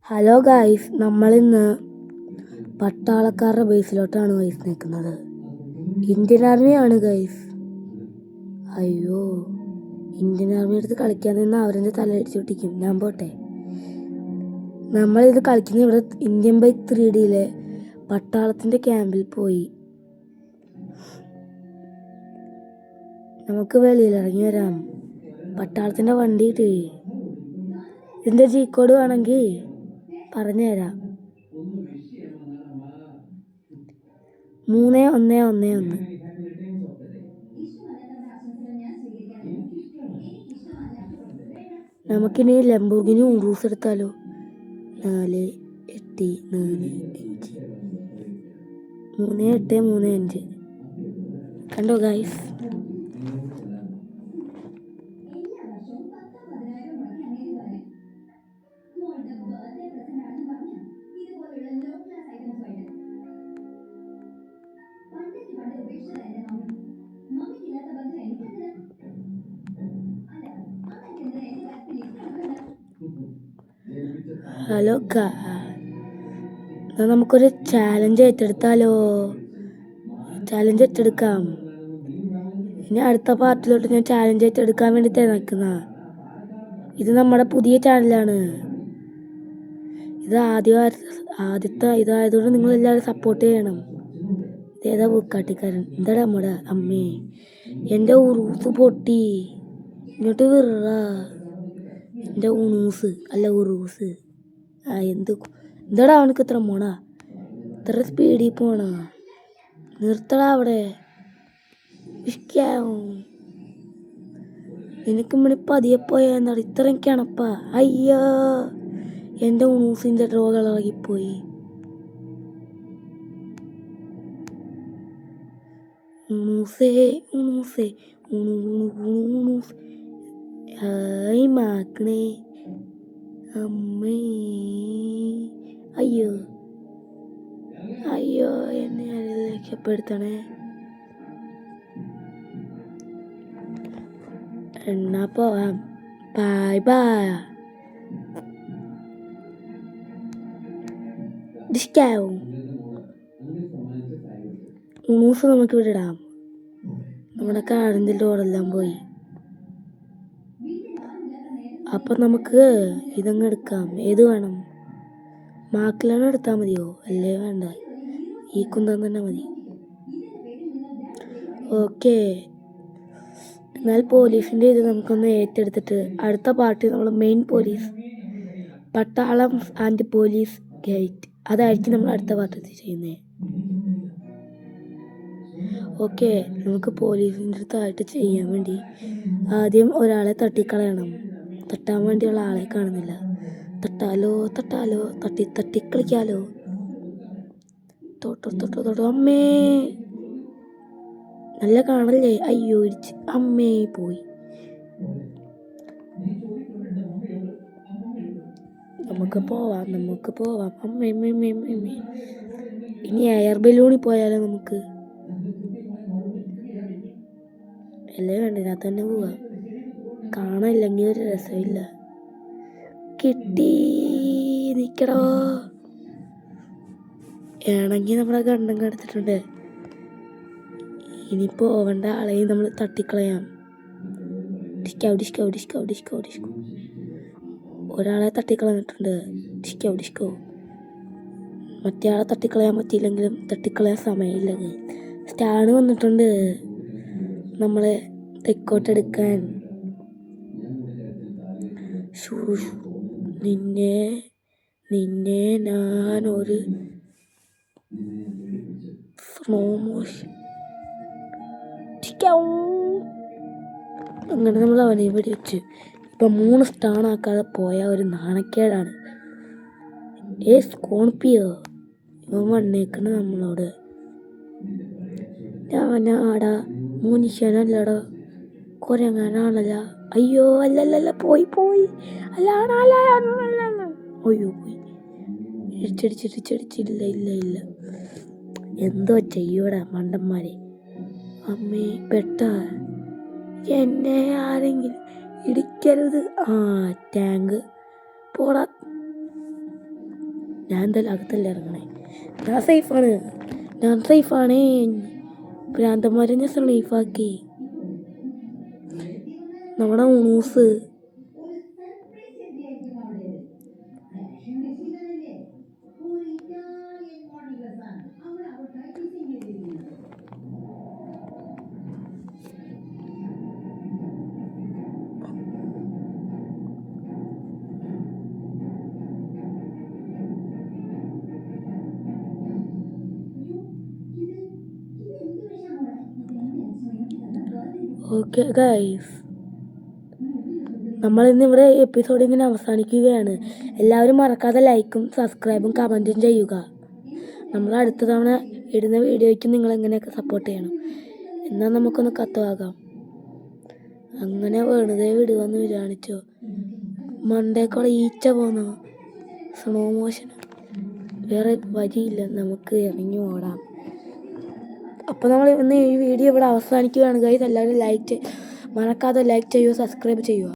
Hello guys, നമ്മളിന്ന് പട്ടാളക്കാരുടെ ബേസിലോട്ടാണ് ഗൈസ് നിൽക്കുന്നത്. ഇന്ത്യൻ ആർമിയാണ് ഗൈസ്. അയ്യോ, ഇന്ത്യൻ ആർമി എടുത്ത് കളിക്കാൻ നിന്ന് അവരെൻ്റെ തലയടിച്ചു പൊട്ടിക്കും. ഞാൻ പോട്ടെ. നമ്മളിത് കളിക്കുന്ന ഇവിടെ ഇന്ത്യൻ ബൈ 3Dയിലെ പട്ടാളത്തിൻ്റെ ക്യാമ്പിൽ പോയി. നമുക്ക് വെളിയിൽ ഇറങ്ങി വരാം. പട്ടാളത്തിൻ്റെ വണ്ടി കിട്ടി. ഇതിൻ്റെ ജി കോഡ് വേണമെങ്കിൽ പറഞ്ഞുതരാം. 3111. നമുക്കിനി ലംബോർഗിനി ഉറൂസ് എടുത്താലോ? 4845 3835. കണ്ടോ ഗൈസ്? ഹലോ നമുക്കൊരു ചാലഞ്ച് ഏറ്റെടുത്താലോ? ചാലഞ്ച് ഏറ്റെടുക്കാം. ഇനി അടുത്ത പാർട്ടിലോട്ട് ഞാൻ ചാലഞ്ച് ഏറ്റെടുക്കാൻ വേണ്ടി തിരക്കുന്ന. ഇത് നമ്മുടെ പുതിയ ചാനലാണ്. ഇത് ആദ്യത്തെ ഇതായതുകൊണ്ട് നിങ്ങളെല്ലാവരും സപ്പോർട്ട് ചെയ്യണം. ഇതേതാ പൂക്കാട്ടിക്കാരൻ? എന്താ നമ്മുടെ അമ്മേ, എൻ്റെ ഉറൂസ് പൊട്ടി. ഇങ്ങോട്ട് വിറ. എൻ്റെ ഉണൂസ് അല്ല ഉറൂസ്. എന്താടാ അവനക്ക് ഇത്ര മോണ? ഇത്ര സ്പീഡിൽ പോണ? നിർത്തടാ അവിടെ. എനിക്ക് ഇവിടെ പതിയെ പോയാ എന്താ ഇത്രയും കിണപ്പാ? അയ്യോ, എൻ്റെ ഉണൂസിൻ്റെ ഡ്രോകൾ ഇളകിപ്പോയി. ഉണൂസേ ഉണൂസേ ഉണൂസ് ആയി മാക്കണേ അമ്മേ. അയ്യോ അയ്യോ, എന്നെ രക്ഷപ്പെടുത്തണേ. എന്നാ പോവാം. Bye bye. ഉണൂസ് നമുക്ക് ഇവിടെ ഇടാം. നമ്മുടെ കാടിൻ്റെ ഡോറെല്ലാം പോയി. അപ്പം നമുക്ക് ഇതങ്ങ് എടുക്കാം. ഏത് വേണം? മാക്കിലാണ് എടുത്താൽ മതിയോ? അല്ലേ വേണ്ട, ഈ കുന്തം തന്നെ മതി. ഓക്കെ, എന്നാൽ പോലീസിൻ്റെ ഇത് നമുക്കൊന്ന് ഏറ്റെടുത്തിട്ട് അടുത്ത പാർട്ടി നമ്മൾ മെയിൻ പോലീസ് പട്ടാളം ആൻഡ് പോലീസ് ഗേറ്റ്, അതായിരിക്കും നമ്മൾ അടുത്ത പാർട്ടി ചെയ്യുന്നത്. ഓക്കെ, നമുക്ക് പോലീസിൻ്റെ അടുത്തായിട്ട് ചെയ്യാൻ വേണ്ടി ആദ്യം ഒരാളെ തട്ടിക്കളയണം. തട്ടാൻ വേണ്ടിയുള്ള ആളെ കാണുന്നില്ല. തട്ടാലോ തട്ടി കളിക്കാലോ. തൊട്ടോ അമ്മേ, നല്ല കാണല്ലേ? അയ്യോ, ഇടിച്ച് അമ്മേ പോയി. നമുക്ക് പോവാം. അമ്മേ. ഇനി എയർ ബലൂണിൽ പോയാലോ നമുക്ക്? അല്ലേ വേണ്ട, ഇതിനകത്ത് തന്നെ പോവാം. കാണാനില്ലെങ്കിൽ ഒരു രസമില്ല. കിട്ടി, നിക്കടോ. ആണെങ്കിൽ നമ്മളെ ഗണ്ണം കടത്തിട്ടുണ്ട്. ഇനി പോവേണ്ട ആളെയും നമ്മൾ തട്ടിക്കളയാം. ഡിസ്കോ. ഒരാളെ തട്ടിക്കളഞ്ഞിട്ടുണ്ട്. ഡിസ്കോ. മറ്റേ ആളെ തട്ടിക്കളയാൻ പറ്റിയില്ലെങ്കിലും തട്ടിക്കളയാൻ സമയമില്ല. സ്റ്റാണ് വന്നിട്ടുണ്ട് നമ്മളെ തെക്കോട്ടെടുക്കാൻ. നിന്നെ ഞാനൊരു സ്ലോ മോഷൻ. അങ്ങനെ നമ്മൾ അവനെ വെടിവെച്ച്. ഇപ്പം 3 സ്റ്റാണാക്കാതെ പോയ ഒരു നാണക്കേടാണ്. സ്കോൺപിയോ ഇവൻ വന്നേക്കണ നമ്മളോട്. ഞാനാടാ മനുഷ്യനല്ലടോ, കുരങ്ങനാണല്ല. അയ്യോ, അല്ലല്ല, പോയി. അല്ല. അയ്യോ, പോയി. ഇടിച്ചില്ല. എന്തോ ചെയ്യൂടാ മണ്ടന്മാരെ. അമ്മേ, പെട്ട എന്നെ ആരെങ്കിലും ഇടിക്കരുത്. ടാങ്ക് പോടാ. ഞാൻ എന്തായാലും അകത്തല്ല ഇറങ്ങണേ. ഞാൻ സേഫാണേ. ഭ്രാന്തന്മാരെ ഞാൻ സേഫാക്കി. നമ്മുടെ ഊണൂസ് ഓക്കെ ഗൈസ്, നമ്മളിന്ന് ഇവിടെ എപ്പിസോഡ് ഇങ്ങനെ അവസാനിക്കുകയാണ്. എല്ലാവരും മറക്കാതെ ലൈക്കും സബ്സ്ക്രൈബും കമൻറ്റും ചെയ്യുക. നമ്മൾ അടുത്ത തവണ ഇടുന്ന വീഡിയോയ്ക്ക് നിങ്ങളെങ്ങനെയൊക്കെ സപ്പോർട്ട് ചെയ്യണം. എന്നാൽ നമുക്കൊന്ന് കത്തുവാകാം. അങ്ങനെ വെറുതെ വിടുകയെന്ന് വിചാരിച്ചോ? മണ്ടേക്കൂടെ ഈച്ച പോന്നോ? Slow motion. വേറെ വഴിയില്ല, നമുക്ക് ഇറങ്ങി ഓടാം. അപ്പോൾ നമ്മൾ ഇന്ന് ഈ വീഡിയോ ഇവിടെ അവസാനിക്കുകയാണ് ഗൈസ്. എല്ലാവരും മറക്കാതെ ലൈക്ക് ചെയ്യുക, സബ്സ്ക്രൈബ് ചെയ്യുക.